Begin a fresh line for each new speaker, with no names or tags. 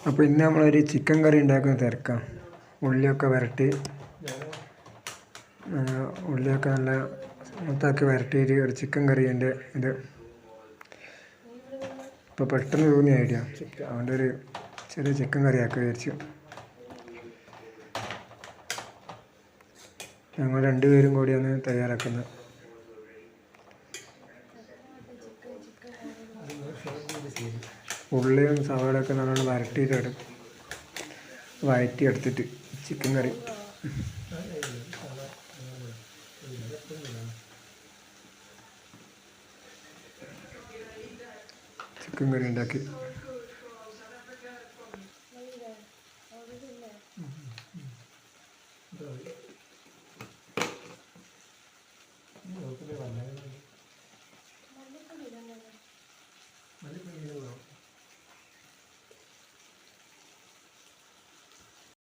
അപ്പോൾ ഇന്ന് നമ്മളൊരു ചിക്കൻ കറി ഉണ്ടാക്കുന്ന തിരക്കാം. ഉള്ളിയൊക്കെ വരട്ടി ഉള്ളിയൊക്കെ നല്ല മൂത്താക്കി വരട്ടിയിട്ട് ഒരു ചിക്കൻ കറീൻ്റെ ഇത് ഇപ്പോൾ പെട്ടെന്ന് തോന്നിയ ഐഡിയ. അതുകൊണ്ട് ഒരു ചെറിയ ചിക്കൻ കറി ആക്കി വിചാരിച്ചു. ഞങ്ങൾ രണ്ടുപേരും കൂടിയാണ് തയ്യാറാക്കുന്നത്. ഉള്ളിയും സവാളയൊക്കെ നല്ലോണം വഴറ്റിയെടുത്തിട്ട് ചിക്കൻ കറി ഉണ്ടാക്കി.